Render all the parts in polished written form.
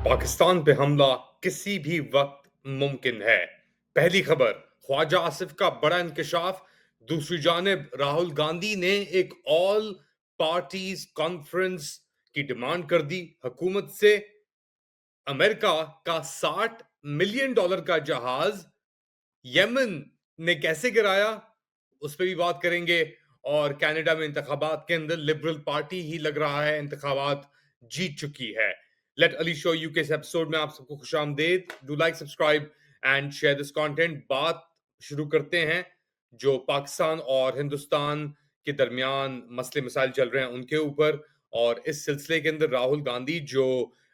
पाकिस्तान पे हमला किसी भी वक्त मुमकिन है। पहली खबर, ख्वाजा आसिफ का बड़ा इंकशाफ। दूसरी जानिब राहुल गांधी ने एक ऑल पार्टीज कॉन्फ्रेंस की डिमांड कर दी हुकूमत से। अमेरिका का $60 मिलियन का जहाज यमन ने कैसे गिराया, उस पर भी बात करेंगे। और कनाडा में इंतखाबात के अंदर लिबरल पार्टी ही लग रहा है इंतखाबात जीत चुकी है। लेट अली शो यू के इस एपिसोड में आप सबको खुशामदीद। Do like, subscribe and share this content. बात शुरू करते हैं जो पाकिस्तान और हिंदुस्तान के दरमियान मसले मसाइल चल रहे हैं उनके ऊपर। और इस सिलसिले के अंदर राहुल गांधी जो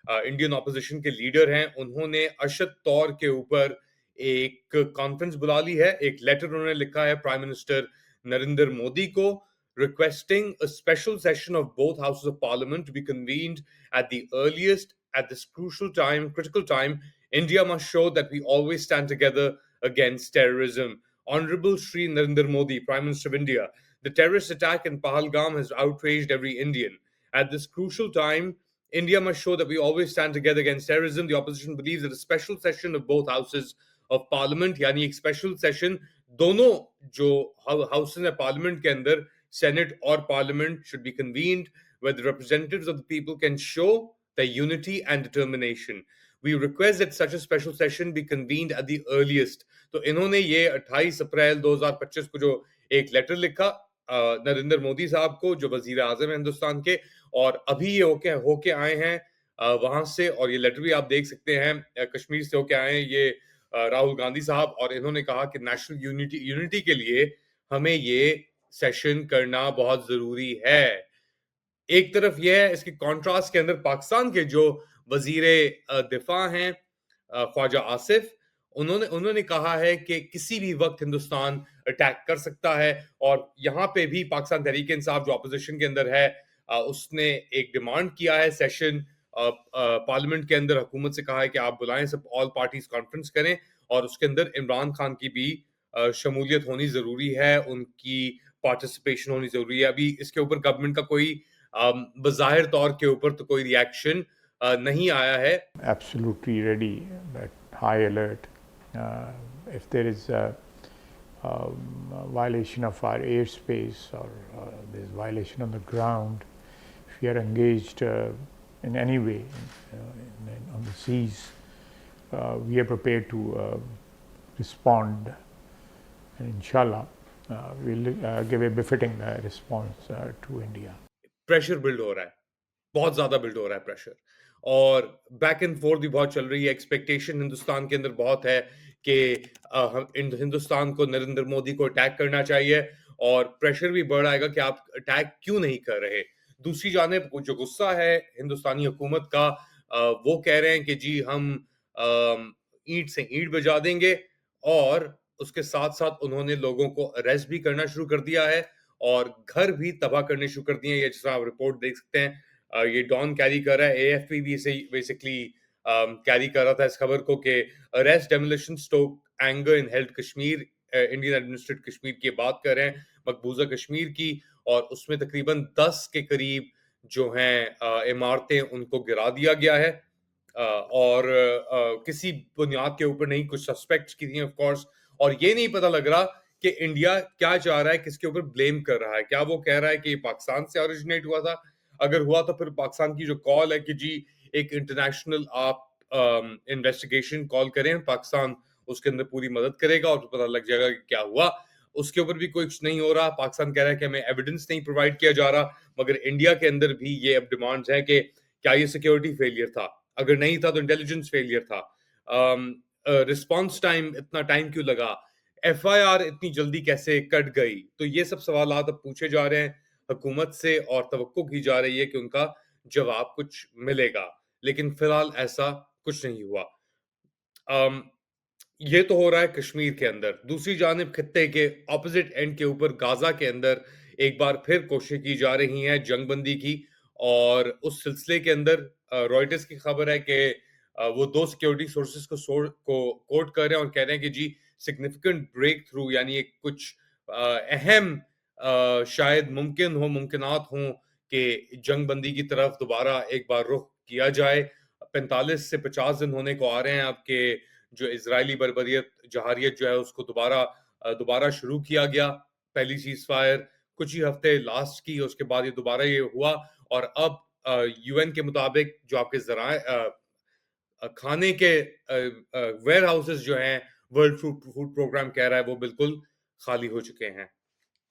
इंडियन ऑपोजिशन के लीडर हैं, उन्होंने अशद तौर के ऊपर एक कॉन्फ्रेंस बुला ली है। एक लेटर उन्होंने लिखा है प्राइम मिनिस्टर नरेंद्र मोदी को, requesting a special session of both houses of parliament to be convened at the earliest at this critical time. India must show that we always stand together against terrorism. Honorable Shri Narendra Modi, Prime Minister of India, the terrorist attack in Pahalgam has outraged every Indian. At this crucial time, India must show that we always stand together against terrorism. The opposition believes that a special session of both houses of parliament, यानी एक special session दोनों जो houses है parliament के अंदर, senate और parliament, should be convened where the representatives of the people can show their unity and determination. We request that such a special session be convened at the earliest. तो इन्होंने ये 28 अप्रैल 2025 को जो एक लेटर लिखा नरेंद्र मोदी साहब को, जो वजीर आजम है हिंदुस्तान के, और अभी ये होके आए हैं वहां से। और ये लेटर भी आप देख सकते हैं, कश्मीर से होके आए हैं ये राहुल गांधी साहब। और इन्होंने कहा कि नेशनल यूनिटी के लिए हमें ये सेशन करना बहुत जरूरी है। एक तरफ यह है, इसके कॉन्ट्रास्ट के अंदर पाकिस्तान के जो वजीरे दिफा हैं ख्वाजा आसिफ, उन्होंने कहा है कि किसी भी वक्त हिंदुस्तान अटैक कर सकता है। और यहाँ पे भी पाकिस्तान तहरीक इंसाफ जो अपोजिशन के अंदर है, उसने एक डिमांड किया है सेशन पार्लियामेंट के अंदर। हुकूमत से कहा है कि आप बुलाएं, सब ऑल पार्टीज कॉन्फ्रेंस करें, और उसके अंदर इमरान खान की भी शमूलियत होनी जरूरी है, उनकी पार्टिसिपेशन होनी जरूरी है। अभी इसके ऊपर गवर्नमेंट का कोई बज़ाहिर तौर के ऊपर तो कोई रिएक्शन नहीं आया है। Absolutely ready, at high alert. Uh, if there is a violation of our airspace or there is violation on the ground, if we are engaged in any way on the seas, we are prepared to respond, and inshallah we'll give a befitting response to India. Pressure build हो रहा है, बहुत ज्यादा build हो रहा है pressure, और back and fourth भी बहुत चल रही है। एक्सपेक्टेशन हिंदुस्तान के अंदर बहुत है कि हिंदुस्तान को नरेंद्र मोदी को अटैक करना चाहिए, और प्रेशर भी बढ़ आएगा कि आप अटैक क्यों नहीं कर रहे। दूसरी जानिब जो गुस्सा है हिंदुस्तानी हुकूमत का, वो कह रहे हैं कि जी हम ईंट से ईंट बजा देंगे। और उसके साथ साथ उन्होंने लोगों को अरेस्ट भी करना शुरू कर दिया है, और घर भी तबाह करने शुरू कर दिए हैं। ये जिस तरह आप रिपोर्ट देख सकते हैं, ये डॉन कैरी कर रहा है, एएफपी भी इसे बेसिकली कैरी कर रहा था इस खबर को कि arrest demolition stoke anger in held Kashmir, Indian administered Kashmir की बात कर रहे हैं, मकबूजा कश्मीर की। और उसमें तकरीबन 10 के करीब जो हैं इमारतें, उनको गिरा दिया गया है। और किसी बुनियाद के ऊपर नहीं, कुछ सस्पेक्ट्स की थी ऑफ कोर्स। और ये नहीं पता लग रहा कि इंडिया क्या चाह रहा है, किसके ऊपर ब्लेम कर रहा है। क्या वो कह रहा है कि पाकिस्तान से ओरिजिनेट हुआ था? अगर हुआ तो फिर पाकिस्तान की जो कॉल है कि जी एक इंटरनेशनल आप इन्वेस्टिगेशन कॉल करें, पाकिस्तान उसके अंदर पूरी मदद करेगा और पता लग जाएगा कि क्या हुआ। उसके ऊपर भी कुछ नहीं हो रहा। पाकिस्तान कह रहा है कि हमें एविडेंस नहीं प्रोवाइड किया जा रहा। मगर इंडिया के अंदर भी ये अब डिमांड्स है कि क्या ये सिक्योरिटी फेलियर था? अगर नहीं था तो इंटेलिजेंस फेलियर था। रिस्पॉन्स टाइम, इतना टाइम क्यों लगा? एफआईआर इतनी जल्दी कैसे कट गई? तो ये सब सवाल अब पूछे जा रहे हैं हुकूमत से, और तवक्को की जा रही है कि उनका जवाब कुछ मिलेगा। लेकिन फिलहाल ऐसा कुछ नहीं हुआ। ये तो हो रहा है कश्मीर के अंदर। दूसरी जानिब खित्ते के ऑपोजिट एंड के ऊपर गाजा के अंदर एक बार फिर कोशिश की जा रही है जंगबंदी की। और उस सिलसिले के अंदर रॉयटर्स की खबर है कि वो दो सिक्योरिटी सोर्सेस को कोट कर रहे हैं और कह रहे हैं कि जी सिग्निफिकेंट ब्रेक थ्रू, यानी एक कुछ अहम शायद मुमकिनात हों कि जंगबंदी की तरफ दोबारा एक बार रुख किया जाए। 45 से 50 दिन होने को आ रहे हैं अब के जो इजरायली बर्बरियत जहारियत जो है उसको दोबारा शुरू किया गया। पहली सीज फायर कुछ ही हफ्ते लास्ट की, उसके बाद ये दोबारा ये हुआ और अब यूएन के मुताबिक जो आपके जराए खाने के वेयर हाउसेस जो हैं, वर्ल्ड फूड फूड प्रोग्राम कह रहा है वो बिल्कुल खाली हो चुके हैं,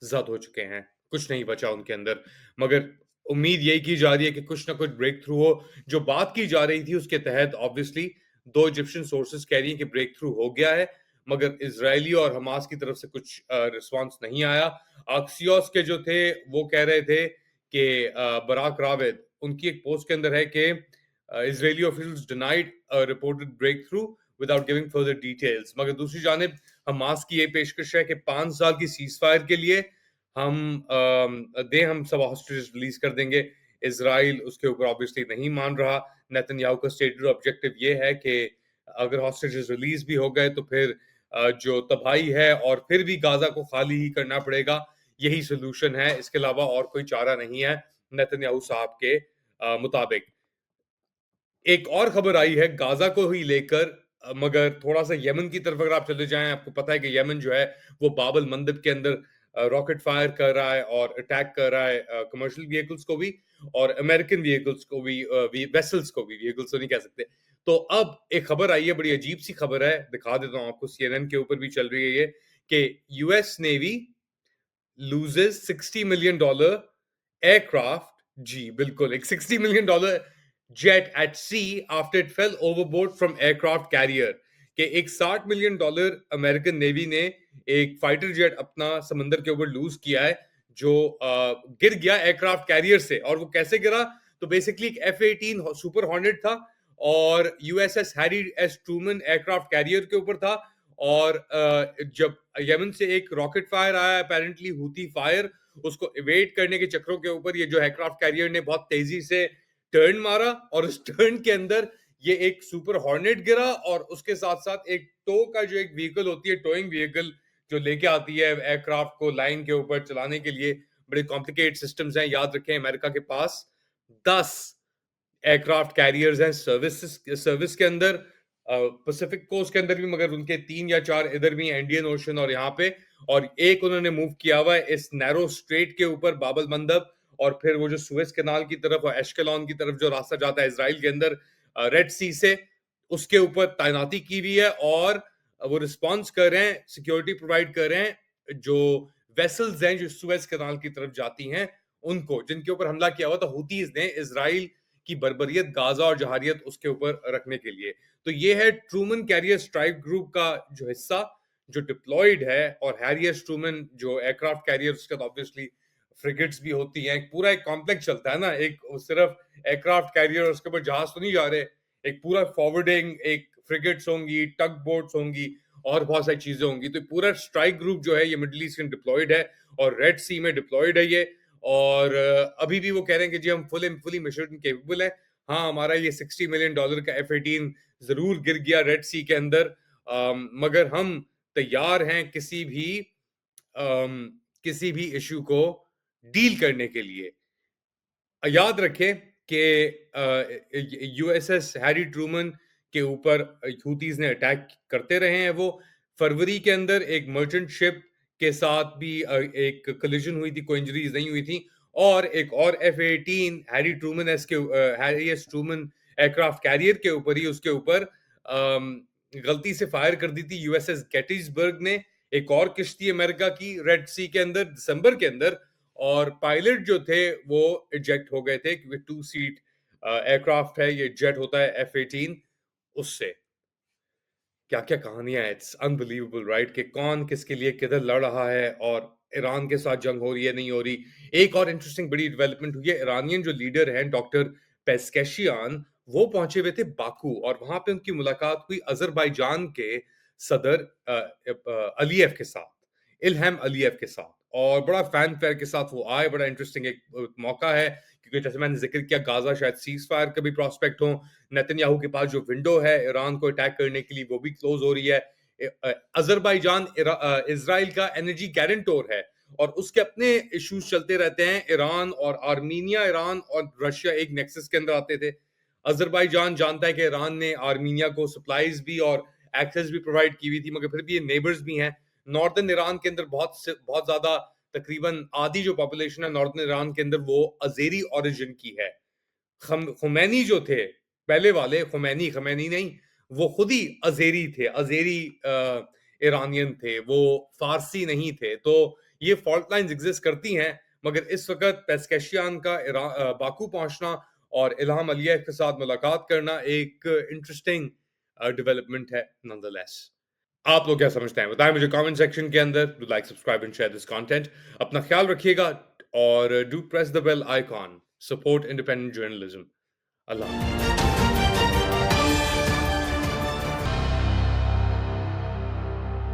ज़द हो चुके हैं, कुछ नहीं बचा उनके अंदर। मगर उम्मीद यही की जा रही है कि कुछ ना कुछ ब्रेक थ्रू हो। जो बात की जा रही थी उसके तहत ऑब्वियसली 2 इजिप्शियन सोर्सेस कह रही हैं कि ब्रेक थ्रू हो गया है, मगर इज़राइली और हमास की तरफ से कुछ रिस्पॉन्स नहीं आया। अक्सियोस के जो थे वो कह रहे थे कि बराक रावेद उनकी एक पोस्ट के अंदर है कि Israeli officials denied a reported breakthrough without giving further details. मगर दूसरी जानिब हमास की ये पेशकश है कि 5 साल की सीज फायर के लिए हम सब हॉस्टेजेस रिलीज कर देंगे। इजराइल उसके ऊपर ऑब्वियसली नहीं मान रहा। नेतन्याहू का स्टेटेड ऑब्जेक्टिव ये है कि अगर हॉस्टेजेस रिलीज भी हो गए तो फिर जो तबाही है और फिर भी गाजा को खाली ही करना पड़ेगा, यही सोल्यूशन है, इसके अलावा और कोई चारा नहीं है नेतन्याहू साहब के मुताबिक। एक और खबर आई है गाजा को ही लेकर, मगर थोड़ा-सा यमन की तरफ अगर आप चले जाएँ, आपको पता है कि यमन जो है वो बाब-अल मंदब के अंदर रॉकेट फायर कर रहा है और अटैक कर रहा है कमर्शियल व्हीकल्स को भी और अमेरिकन व्हीकल्स को भी, वेसल्स को भी, व्हीकल्स तो नहीं कह सकते। तो अब एक खबर आई है, बड़ी अजीब-सी खबर है, दिखा देता हूँ आपको, सीएनएन के ऊपर भी चल रही है ये, कि US navy loses $60 million aircraft, जी बिल्कुल, एक $60 million jet at sea after it fell overboard from aircraft carrier, कि एक $60 मिलियन अमेरिकन नेवी ने एक फाइटर जेट अपना समंदर के ऊपर लूज किया है जो गिर गया एयरक्राफ्ट कैरियर से। और वो कैसे गिरा? तो बेसिकली एक F-18 सुपर हॉर्नेट था और USS Harry S Truman aircraft carrier के ऊपर था और जब यमन से एक रॉकेट फायर आया, अपेरेंटली हूती फायर, उसको इवेट करने के चक्रों के ऊपर ये जो एयरक्राफ्ट कैरियर ने बहुत तेजी से टर्न मारा और उस टर्न के अंदर ये एक सुपर हॉर्नेट गिरा और उसके साथ साथ एक टो का जो एक व्हीकल होती है, टोइंग व्हीकल जो लेके आती है एयरक्राफ्ट को लाइन के ऊपर चलाने के लिए, बड़े कॉम्प्लिकेटेड सिस्टम्स हैं। याद रखें अमेरिका के पास 10 एयरक्राफ्ट कैरियर्स हैं सर्विस के अंदर, पैसिफिक कोस्ट के अंदर भी, मगर उनके 3 या 4 इधर भी, इंडियन ओशन और यहाँ पे, और एक उन्होंने मूव किया हुआ है इस नैरो स्ट्रेट के ऊपर बाबल मंदब, और फिर वो जो सुएज कैनाल की तरफ और एशकेलॉन की तरफ जो रास्ता जाता है इसराइल के अंदर रेड सी से, उसके ऊपर तैनाती की हुई है और वो रिस्पॉन्स कर रहे हैं, सिक्योरिटी प्रोवाइड कर रहे हैं जो वेसल्स हैं जो सुएज कैनाल की तरफ जाती हैं उनको, जिनके ऊपर हमला किया हुआ था हूतीज ने इसराइल की बर्बरियत, गाजा और जहारियत उसके ऊपर रखने के लिए। तो ये है ट्रूमन कैरियर स्ट्राइक ग्रुप का जो हिस्सा जो डिप्लॉयड है, और हैरी एस ट्रूमन जो एयरक्राफ्ट कैरियर, उसके बाद ऑब्वियसली फ्रिगेट्स भी होती हैं, पूरा एक कॉम्प्लेक्स चलता है ना, एक सिर्फ एयरक्राफ्ट कैरियर और उसके ऊपर जहाज तो नहीं जा रहे, एक पूरा फॉरवर्डिंग, एक फ्रिगेट्स होंगी, टग बोट्स होंगी और बहुत सारी चीजें होंगी। तो पूरा स्ट्राइक ग्रुप जो है ये मिडिल ईस्ट में डिप्लॉयड है और रेड सी में डिप्लॉयड है ये, और अभी भी वो कह रहे हैं कि जी हम फुली मिशन केपेबल है। हाँ, हमारा ये $60 मिलियन का F-18 जरूर गिर गया रेड सी के अंदर, मगर हम तैयार हैं किसी भी इशू को डील करने के लिए। याद रखें कि यूएसएस हैरी ट्रूमन के ऊपर हूतीज ने अटैक करते रहे हैं। वो फरवरी के अंदर एक मर्चेंट शिप के साथ भी एक कोलिजन हुई थी, कोई इंजरीज नहीं हुई थी, और एक और F-18 Harry S Truman aircraft carrier के ऊपर ही, उसके ऊपर गलती से फायर कर दी थी यूएसएस गेटिसबर्ग ने, एक और किश्ती अमेरिका की रेड सी के अंदर दिसंबर के अंदर, और पायलट जो थे वो इजेक्ट हो गए थे क्योंकि 2 सीट एयरक्राफ्ट है, ये जेट होता है F-18 उससे। क्या-क्या कहानियां हैं, इट्स अनबिलीवेबल राइट, कि कौन किसके लिए किधर लड़ रहा है और ईरान के साथ जंग हो रही है नहीं हो रही। एक और इंटरेस्टिंग बड़ी डेवलपमेंट हुई है, ईरानियन जो लीडर हैं डॉक्टर पेस्केशियान, वो पहुंचे हुए थे बाकू और वहां पे उनकी मुलाकात हुई अजरबैजान के सदर अलीयव के साथ, इल्हम अलीयव के साथ, और बड़ा फैन फेयर के साथ वो आए। बड़ा इंटरेस्टिंग एक मौका है क्योंकि जैसे मैंने जिक्र किया गाजा शायद सीज फायर का भी प्रोस्पेक्ट हो, नेतन्याहू के पास जो विंडो है ईरान को अटैक करने के लिए वो भी क्लोज हो रही है। अजरबैजान इजराइल का एनर्जी गारंटर है और उसके अपने इश्यूज चलते रहते हैं। ईरान और आर्मीनिया, ईरान और रशिया एक नेक्सस के अंदर आते थे। अज़रबैजान जानता है कि ईरान ने आर्मीनिया को सप्लाईज़ भी और एक्सेस भी प्रोवाइड की हुई थी, मगर फिर भी ये नेबर्स भी हैं। नॉर्दर्न ईरान के अंदर बहुत ज़्यादा, तकरीबन आधी जो पॉपुलेशन है नॉर्दर्न ईरान के अंदर, वो अज़ेरी ओरिजिन की है। खुमैनी जो थे, पहले वाले खुमैनी, खमैनी नहीं, वो खुद ही अज़ेरी थे, अज़ेरी ईरानियन थे, वो फ़ारसी नहीं थे। तो ये फ़ॉल्ट लाइन्स एग्ज़िस्ट करती हैं, मगर इस वक़्त पेज़ेश्कियान का बाकू पहुँचना और इल्हाम अलियव के साथ मुलाकात करना एक इंटरेस्टिंग डेवलपमेंट है नॉनदलेस। आप लोग क्या समझते हैं? बताएँ मुझे कमेंट सेक्शन के अंदर। Do like, subscribe and share this content. अपना ख्याल रखिएगा और do press the bell icon. Support independent journalism. अल्लाह हाफ़िज़।